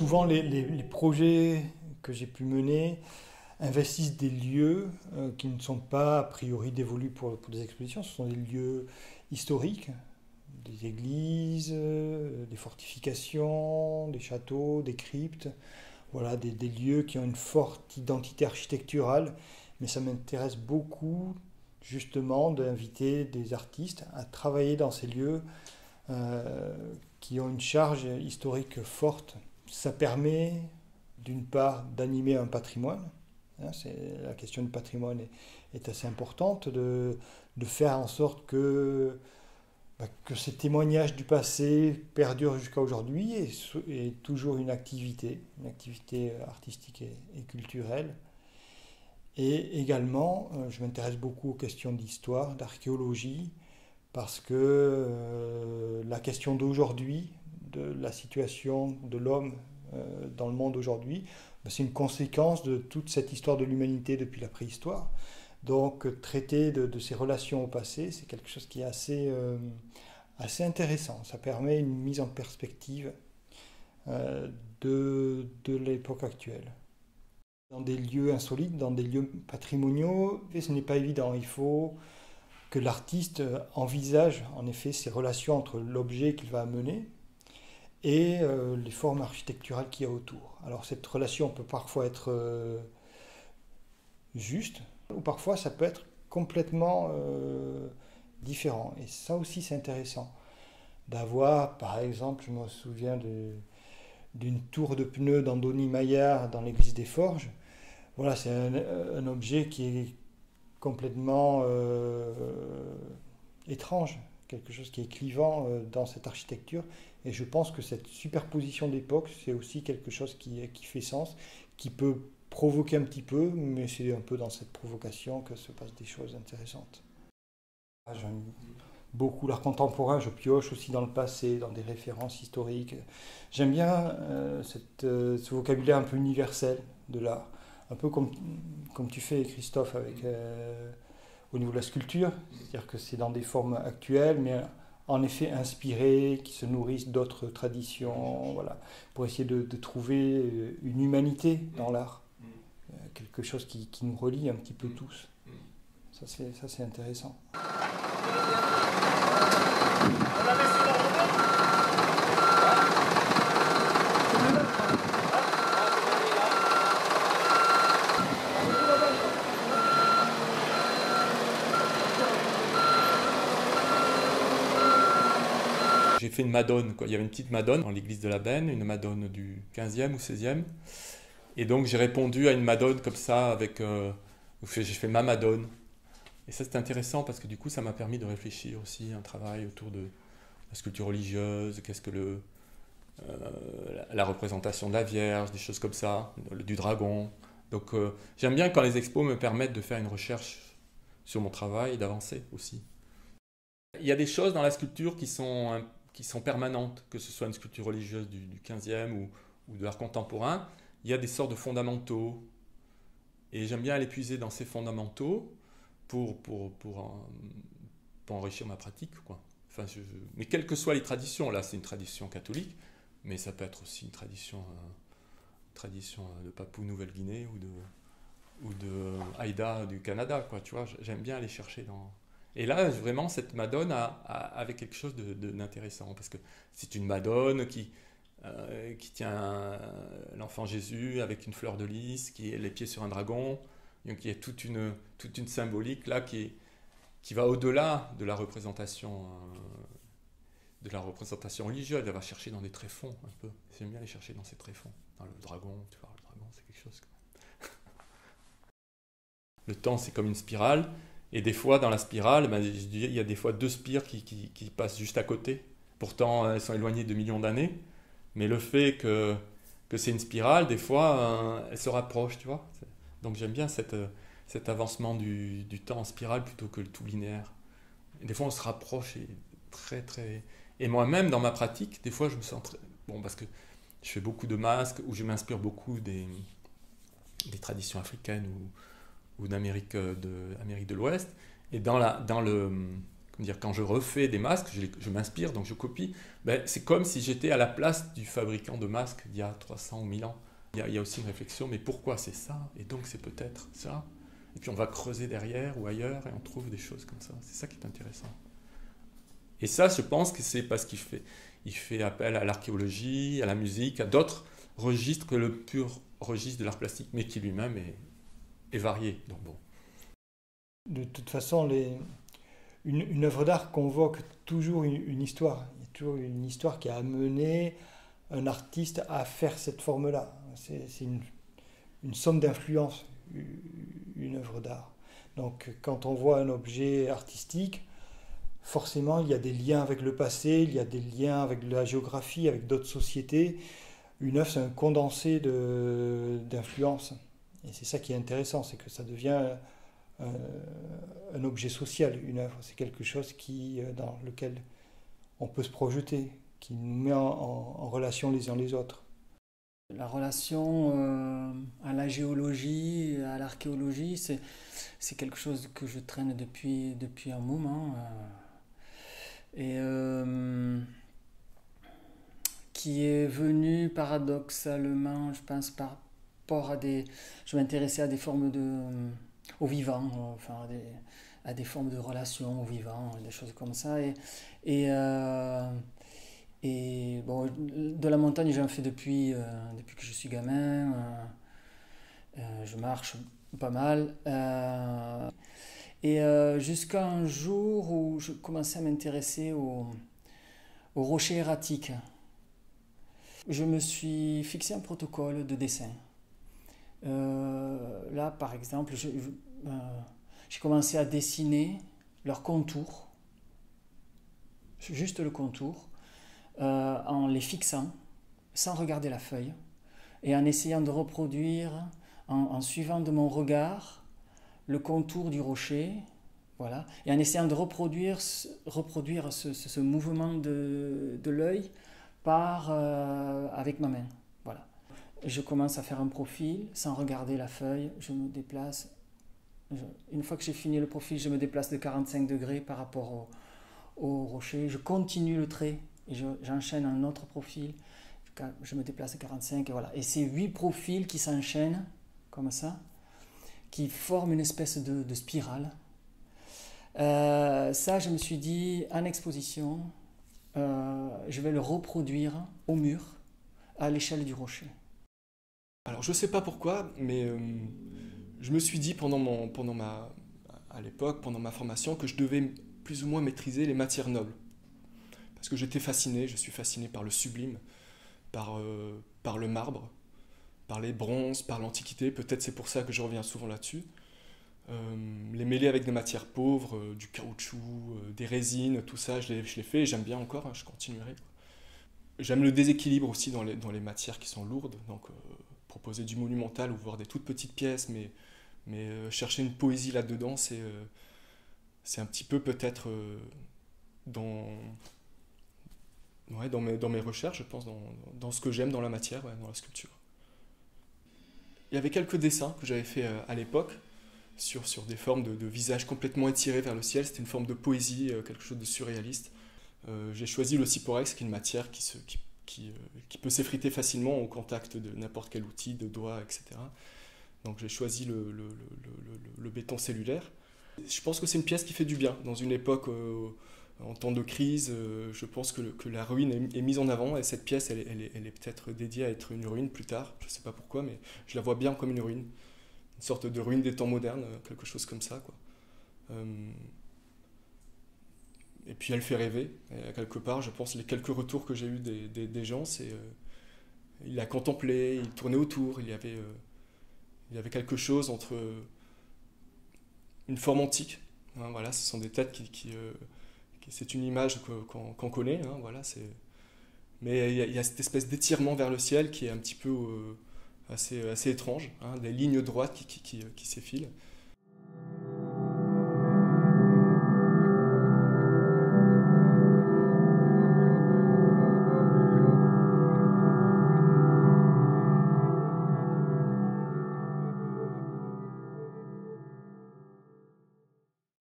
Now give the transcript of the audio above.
souvent, les projets que j'ai pu mener investissent des lieux qui ne sont pas a priori dévolus pour des expositions. Ce sont des lieux historiques, des églises, des fortifications, des châteaux, des cryptes. Voilà, des lieux qui ont une forte identité architecturale. Mais ça m'intéresse beaucoup, justement, d'inviter des artistes à travailler dans ces lieux euh, qui ont une charge historique forte. Ça permet, d'une part, d'animer un patrimoine. Hein, la question du patrimoine est assez importante, de faire en sorte que ces témoignages du passé perdurent jusqu'à aujourd'hui et toujours une activité artistique et culturelle. Et également, je m'intéresse beaucoup aux questions d'histoire, d'archéologie, parce que la question d'aujourd'hui, de la situation de l'homme dans le monde aujourd'hui, ben, c'est une conséquence de toute cette histoire de l'humanité depuis la préhistoire. Donc traiter de ces relations au passé, c'est quelque chose qui est assez intéressant. Ça permet une mise en perspective de l'époque actuelle. Dans des lieux insolites, dans des lieux patrimoniaux, et ce n'est pas évident. Il faut que l'artiste envisage en effet ces relations entre l'objet qu'il va amener et les formes architecturales qu'il y a autour. Alors cette relation peut parfois être juste, ou parfois ça peut être complètement différent. Et ça aussi c'est intéressant. D'avoir, par exemple, je me souviens d'une tour de pneus d'Andoni Maillard dans l'église des Forges. Voilà, c'est un objet qui est complètement étrange, quelque chose qui est clivant dans cette architecture. Et je pense que cette superposition d'époques, c'est aussi quelque chose qui fait sens, qui peut provoquer un petit peu, mais c'est un peu dans cette provocation que se passent des choses intéressantes. J'aime beaucoup l'art contemporain, je pioche aussi dans le passé, dans des références historiques. J'aime bien ce vocabulaire un peu universel de l'art, un peu comme tu fais, Christophe, avec, au niveau de la sculpture, c'est-à-dire que c'est dans des formes actuelles, mais en effet inspirées, qui se nourrissent d'autres traditions, voilà, pour essayer de trouver une humanité dans l'art, quelque chose qui nous relie un petit peu tous. Ça c'est intéressant. J'ai fait une madone, quoi. Il y avait une petite madone dans l'église de la Benne, une madone du 15e ou 16e. Et donc j'ai répondu à une madone comme ça, j'ai fait ma madone. Et ça c'était intéressant parce que du coup ça m'a permis de réfléchir aussi à un travail autour de la sculpture religieuse, qu'est-ce que la représentation de la Vierge, des choses comme ça, du dragon. Donc j'aime bien quand les expos me permettent de faire une recherche sur mon travail et d'avancer aussi. Il y a des choses dans la sculpture qui sont permanentes, que ce soit une sculpture religieuse du 15e ou de l'art contemporain. Il y a des sortes de fondamentaux. Et j'aime bien aller puiser dans ces fondamentaux pour enrichir ma pratique, quoi. Enfin, mais quelles que soient les traditions, là c'est une tradition catholique, mais ça peut être aussi une tradition de Papou-Nouvelle-Guinée ou de Haïda du Canada, quoi, tu vois. J'aime bien aller chercher dans... Et là, vraiment, cette Madone avait quelque chose d'intéressant, parce que c'est une Madone qui tient l'enfant Jésus avec une fleur de lys, qui est les pieds sur un dragon. Donc il y a toute une symbolique là qui va au-delà de la représentation religieuse. Elle va chercher dans des tréfonds un peu. J'aime bien aller chercher dans ces tréfonds. Dans le dragon, tu vois, le dragon c'est quelque chose. Le temps c'est comme une spirale. Et des fois, dans la spirale, ben, il y a des fois deux spires qui passent juste à côté. Pourtant, elles sont éloignées de millions d'années. Mais le fait que c'est une spirale, des fois, elles se rapprochent, tu vois. Donc j'aime bien cet avancement du temps en spirale plutôt que le tout linéaire. Et des fois, on se rapproche et très, très... Et moi-même, dans ma pratique, des fois, je me sens très... Bon, parce que je fais beaucoup de masques, où je m'inspire beaucoup des traditions africaines ou d'Amérique de l'Ouest. Et dans Comme dire, quand je refais des masques, je m'inspire, donc je copie. Ben, c'est comme si j'étais à la place du fabricant de masques d'il y a 300 ou 1000 ans. Il y a aussi une réflexion, mais pourquoi c'est ça? Et donc c'est peut-être ça. Et puis on va creuser derrière ou ailleurs et on trouve des choses comme ça. C'est ça qui est intéressant. Et ça, je pense que c'est parce il fait appel à l'archéologie, à la musique, à d'autres registres que le pur registre de l'art plastique, mais qui lui-même est varié. Donc bon. De toute façon, une œuvre d'art convoque toujours une histoire. Il y a toujours une histoire qui a amené un artiste à faire cette forme-là. C'est une somme d'influence, une œuvre d'art. Donc quand on voit un objet artistique, forcément il y a des liens avec le passé, il y a des liens avec la géographie, avec d'autres sociétés. Une œuvre, c'est un condensé d'influence. Et c'est ça qui est intéressant, c'est que ça devient un objet social, une œuvre. C'est quelque chose dans lequel on peut se projeter, qui nous met en relation les uns les autres. La relation à la géologie, à l'archéologie, c'est quelque chose que je traîne depuis un moment. Et qui est venu paradoxalement, je pense, par rapport à je m'intéressais à des formes au vivant, enfin à des formes de relations au vivant, des choses comme ça. Et bon, de la montagne, j'en fais depuis que je suis gamin. Je marche pas mal. Jusqu'à un jour où je commençais à m'intéresser aux rochers erratiques. Je me suis fixé un protocole de dessin. Là, par exemple, j'ai commencé à dessiner leur contour, juste le contour, en les fixant, sans regarder la feuille, et en essayant de reproduire, en suivant de mon regard, le contour du rocher, voilà, et en essayant de reproduire ce mouvement de l'œil avec ma main. Voilà. Je commence à faire un profil sans regarder la feuille, je me déplace. Une fois que j'ai fini le profil, je me déplace de 45 degrés par rapport au rocher. Je continue le trait et j'enchaîne un autre profil. Je me déplace à 45 et voilà. Et c'est 8 profils qui s'enchaînent comme ça, qui forment une espèce de spirale. Ça, je me suis dit, en exposition, je vais le reproduire au mur, à l'échelle du rocher. Alors, je ne sais pas pourquoi, mais je me suis dit à l'époque, pendant ma formation, que je devais plus ou moins maîtriser les matières nobles. Parce que je suis fasciné par le sublime, par le marbre, par les bronzes, par l'Antiquité. Peut-être c'est pour ça que je reviens souvent là-dessus. Les mêler avec des matières pauvres, du caoutchouc, des résines, tout ça, je l'ai fait et j'aime bien encore, je continuerai. J'aime le déséquilibre aussi dans les matières qui sont lourdes, donc proposer du monumental ou voir des toutes petites pièces, mais chercher une poésie là-dedans, c'est un petit peu peut-être dans mes recherches, je pense, dans ce que j'aime dans la matière, dans la sculpture. Il y avait quelques dessins que j'avais fait à l'époque, sur des formes de visages complètement étirés vers le ciel. C'était une forme de poésie, quelque chose de surréaliste. J'ai choisi le cyporex, qui est une matière qui peut s'effriter facilement au contact de n'importe quel outil, de doigts, etc. Donc j'ai choisi le béton cellulaire. Je pense que c'est une pièce qui fait du bien. Dans une époque, en temps de crise, je pense que la ruine est mise en avant, et cette pièce, elle est peut-être dédiée à être une ruine plus tard. Je ne sais pas pourquoi, mais je la vois bien comme une ruine. Une sorte de ruine des temps modernes, quelque chose comme ça, quoi. Et puis elle fait rêver. Et quelque part, je pense, les quelques retours que j'ai eus des gens, c'est il la contemplait, il tournait autour, il y avait quelque chose entre une forme antique. Hein, voilà, ce sont des têtes c'est une image qu'on connaît. Hein, voilà, mais il y a cette espèce d'étirement vers le ciel qui est un petit peu assez étrange, hein, des lignes droites qui s'effilent.